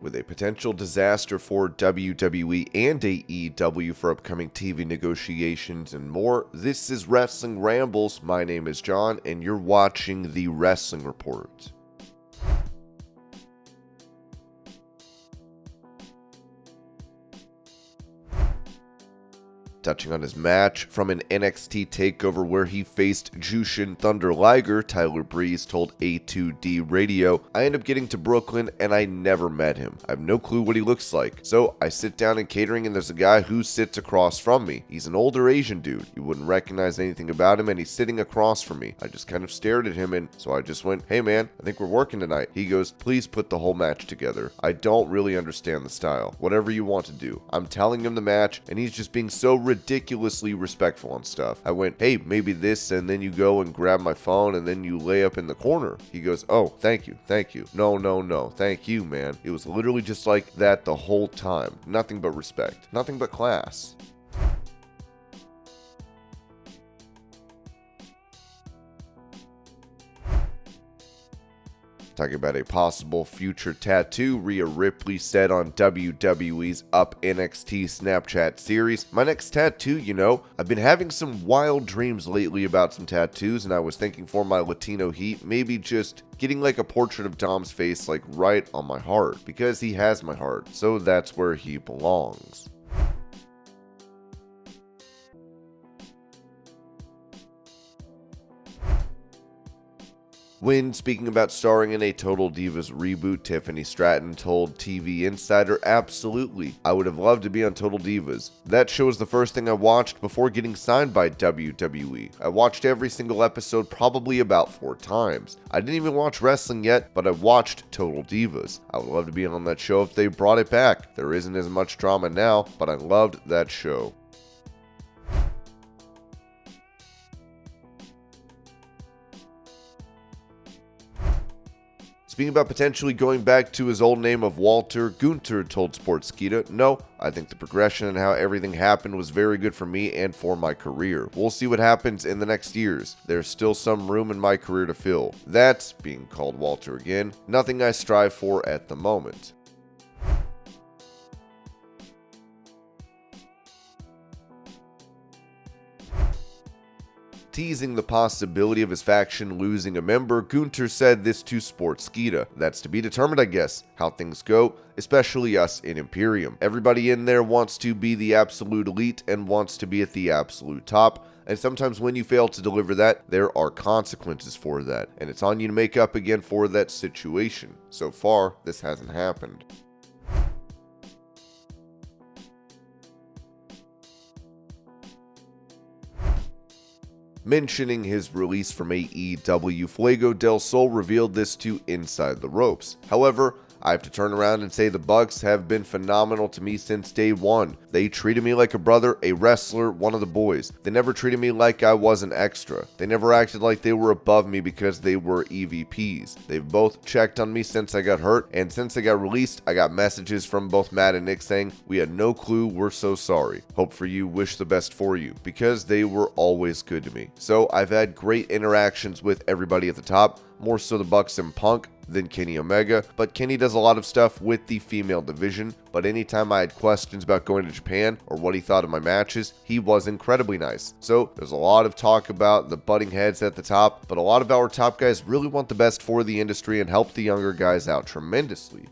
With a potential disaster for WWE and AEW for upcoming TV negotiations and more, this is Wrestling Rambles. My name is John, and you're watching the Wrestling Report. Touching on his match from an NXT takeover where he faced Jushin Thunder Liger, Tyler Breeze told A2D Radio, "I end up getting to Brooklyn and I never met him. I have no clue what he looks like. So I sit down in catering and there's a guy who sits across from me. He's an older Asian dude. You wouldn't recognize anything about him and he's sitting across from me. I just kind of stared at him and so I just went, 'Hey man, I think we're working tonight.' He goes, 'Please put the whole match together. I don't really understand the style. Whatever you want to do.' I'm telling him the match and he's just being so ridiculously respectful on stuff. I went, 'Hey, maybe this,' and then you go and grab my phone and then you lay up in the corner." He goes, "Oh, thank you. No, thank you, man." It was literally just like that the whole time. Nothing but respect. Nothing but class. Talking about a possible future tattoo, Rhea Ripley said on WWE's Up NXT Snapchat series, "My next tattoo, I've been having some wild dreams lately about some tattoos and I was thinking for my Latino heat, maybe just getting like a portrait of Dom's face like right on my heart, because he has my heart, so that's where he belongs." When speaking about starring in a Total Divas reboot, Tiffany Stratton told TV Insider, "Absolutely. I would have loved to be on Total Divas. That show was the first thing I watched before getting signed by WWE. I watched every single episode probably about 4 times. I didn't even watch wrestling yet, but I watched Total Divas. I would love to be on that show if they brought it back. There isn't as much drama now, but I loved that show." Speaking about potentially going back to his old name of Walter, Gunther told Sportskeeda, "No, I think the progression and how everything happened was very good for me and for my career. We'll see what happens in the next years. There's still some room in my career to fill. That's," being called Walter again, "nothing I strive for at the moment." Teasing the possibility of his faction losing a member, Gunther said this to Sportskeeda, "That's to be determined, I guess, how things go, especially us in Imperium. Everybody in there wants to be the absolute elite and wants to be at the absolute top, and sometimes when you fail to deliver that, there are consequences for that, and it's on you to make up again for that situation. So far, this hasn't happened." Mentioning his release from AEW, Fuego Del Sol revealed this to Inside the Ropes. "However, I have to turn around and say the Bucks have been phenomenal to me since day one. They treated me like a brother, a wrestler, one of the boys. They never treated me like I was an extra. They never acted like they were above me because they were EVPs. They've both checked on me since I got hurt, and since I got released, I got messages from both Matt and Nick saying, 'We had no clue, we're so sorry. Hope for you, wish the best for you,' because they were always good to me. So I've had great interactions with everybody at the top, more so the Bucks and Punk than Kenny Omega, but Kenny does a lot of stuff with the female division, but anytime I had questions about going to Japan or what he thought of my matches, he was incredibly nice. So there's a lot of talk about the butting heads at the top, but a lot of our top guys really want the best for the industry and help the younger guys out tremendously."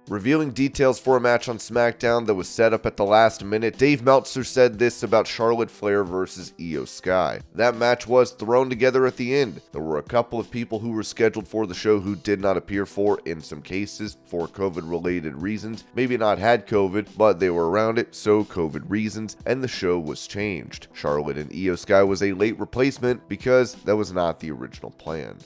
Revealing details for a match on Smackdown that was set up at the last minute, Dave Meltzer said this about Charlotte Flair versus Io Sky. "That match was thrown together at the end. There were a couple of people who were scheduled for the show who did not appear in some cases, for COVID-related reasons. Maybe not had COVID, but they were around it, so COVID reasons, and the show was changed. Charlotte and Io Sky was a late replacement because that was not the original plan."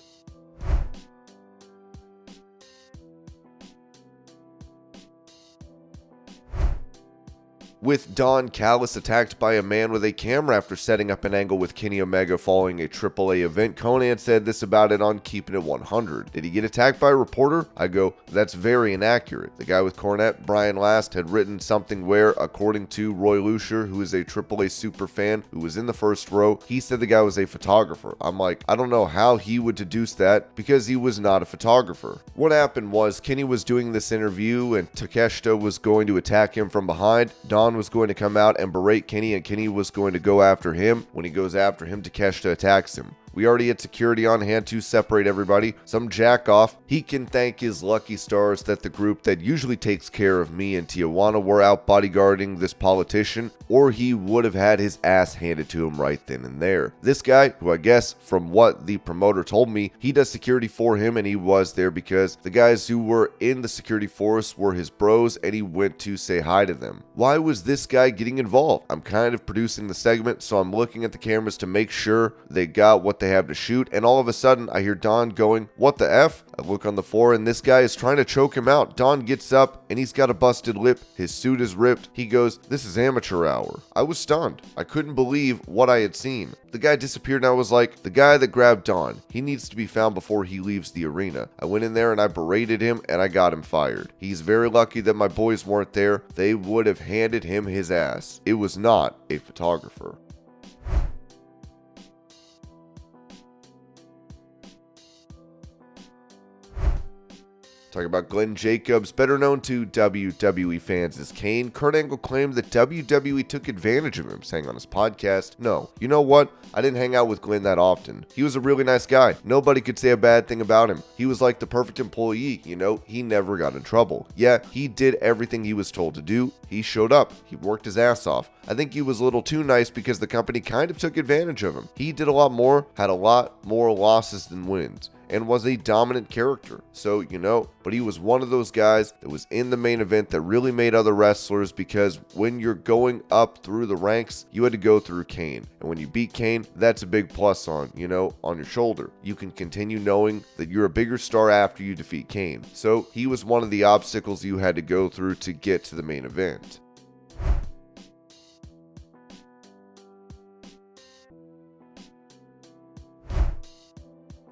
With Don Callis attacked by a man with a camera after setting up an angle with Kenny Omega following a AAA event, Konnan said this about it on Keeping It 100. Did he get attacked by a reporter? I go, that's very inaccurate. The guy with Cornette, Brian Last, had written something where, according to Roy Lucier, who is a AAA super fan who was in the first row, he said the guy was a photographer. I'm like, I don't know how he would deduce that because he was not a photographer. What happened was Kenny was doing this interview and Takeshita was going to attack him from behind. Don was going to come out and berate Kenny, and Kenny was going to go after him. When he goes after him, Takeshita attacks him. We already had security on hand to separate everybody. Some jack off. He can thank his lucky stars that the group that usually takes care of me and Tijuana were out bodyguarding this politician, or he would have had his ass handed to him right then and there. This guy, who I guess from what the promoter told me, he does security for him, and he was there because the guys who were in the security force were his bros, and he went to say hi to them. Why was this guy getting involved? I'm kind of producing the segment, so I'm looking at the cameras to make sure they got what they have to shoot, and all of a sudden I hear Don going, what the F? I look on the floor and this guy is trying to choke him out. Don gets up and he's got a busted lip. His suit is ripped. He goes, this is amateur hour. I was stunned. I couldn't believe what I had seen. The guy disappeared and I was like, the guy that grabbed Don, he needs to be found before he leaves the arena. I went in there and I berated him and I got him fired. He's very lucky that my boys weren't there. They would have handed him his ass. It was not a photographer. Talking about Glenn Jacobs, better known to WWE fans as Kane, Kurt Angle claimed that WWE took advantage of him, saying on his podcast, no, you know what? I didn't hang out with Glenn that often. He was a really nice guy. Nobody could say a bad thing about him. He was like the perfect employee, you know? He never got in trouble. Yeah, he did everything he was told to do. He showed up. He worked his ass off. I think he was a little too nice because the company kind of took advantage of him. He did a lot more, had a lot more losses than wins, and was a dominant character. So, you know, but he was one of those guys that was in the main event that really made other wrestlers, because when you're going up through the ranks, you had to go through Kane. And when you beat Kane, that's a big plus on, you know, on your shoulder. You can continue knowing that you're a bigger star after you defeat Kane. So he was one of the obstacles you had to go through to get to the main event.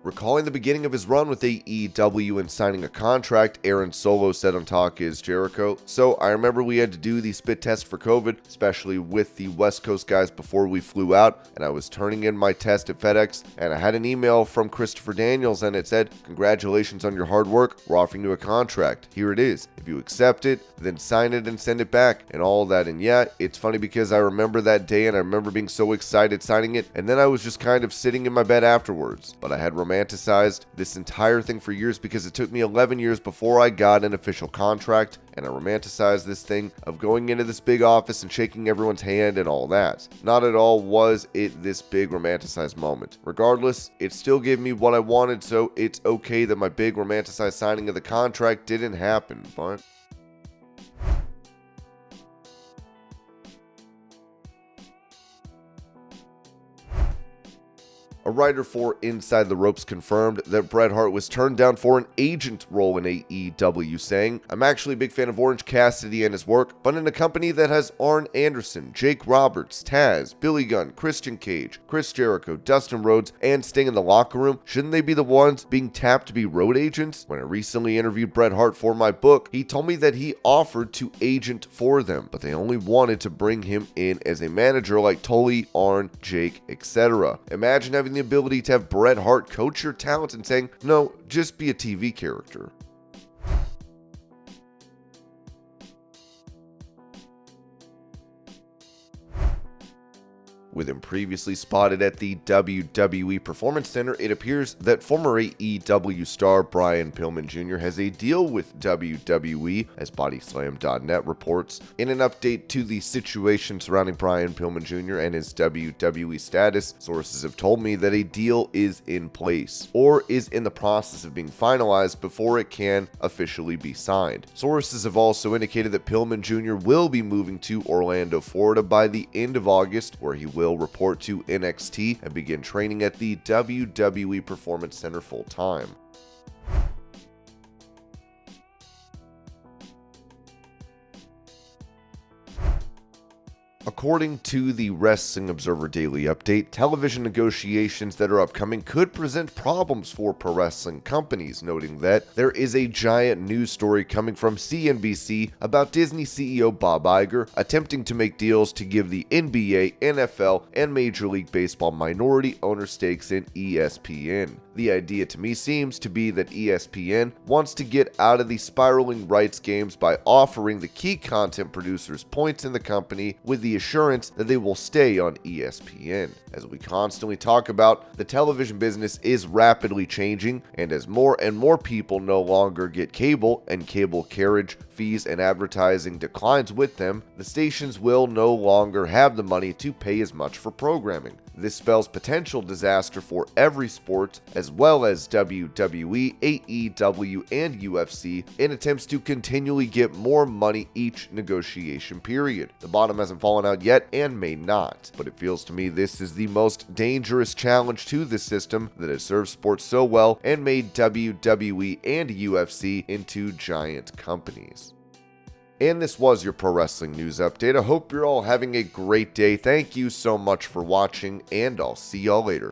Recalling the beginning of his run with AEW and signing a contract, Aaron Solo said on Talk Is Jericho, so I remember we had to do the spit test for COVID, especially with the West Coast guys before we flew out, and I was turning in my test at FedEx, and I had an email from Christopher Daniels, and it said, congratulations on your hard work, we're offering you a contract. Here it is. If you accept it, then sign it and send it back, and all that. And yeah, it's funny because I remember that day, and I remember being so excited signing it, and then I was just kind of sitting in my bed afterwards. But I had romanticized this entire thing for years because it took me 11 years before I got an official contract, and I romanticized this thing of going into this big office and shaking everyone's hand and all that. Not at all was it this big romanticized moment. Regardless, it still gave me what I wanted, so it's okay that my big romanticized signing of the contract didn't happen, but a writer for Inside the Ropes confirmed that Bret Hart was turned down for an agent role in AEW, saying, I'm actually a big fan of Orange Cassidy and his work, but in a company that has Arn Anderson, Jake Roberts, Taz, Billy Gunn, Christian Cage, Chris Jericho, Dustin Rhodes, and Sting in the locker room, shouldn't they be the ones being tapped to be road agents? When I recently interviewed Bret Hart for my book, he told me that he offered to agent for them, but they only wanted to bring him in as a manager like Tully, Arn, Jake, etc. Imagine having the ability to have Bret Hart coach your talent and saying, no, just be a TV character. With him previously spotted at the WWE Performance Center, it appears that former AEW star Brian Pillman Jr. has a deal with WWE, as Bodyslam.net reports. In an update to the situation surrounding Brian Pillman Jr. and his WWE status, sources have told me that a deal is in place, or is in the process of being finalized before it can officially be signed. Sources have also indicated that Pillman Jr. will be moving to Orlando, Florida by the end of August, where he will report to NXT and begin training at the WWE Performance Center full-time. According to the Wrestling Observer Daily Update, television negotiations that are upcoming could present problems for pro wrestling companies, noting that there is a giant news story coming from CNBC about Disney CEO Bob Iger attempting to make deals to give the NBA, NFL, and Major League Baseball minority owner stakes in ESPN. The idea to me seems to be that ESPN wants to get out of the spiraling rights games by offering the key content producers points in the company with the assurance that they will stay on ESPN. As we constantly talk about, the television business is rapidly changing, and as more and more people no longer get cable and cable carriage fees and advertising declines with them, the stations will no longer have the money to pay as much for programming. This spells potential disaster for every sport, as well as WWE, AEW, and UFC, in attempts to continually get more money each negotiation period. The bottom hasn't fallen out yet and may not, but it feels to me this is the most dangerous challenge to the system that has served sports so well and made WWE and UFC into giant companies. And this was your Pro Wrestling News Update. I hope you're all having a great day. Thank you so much for watching, and I'll see y'all later.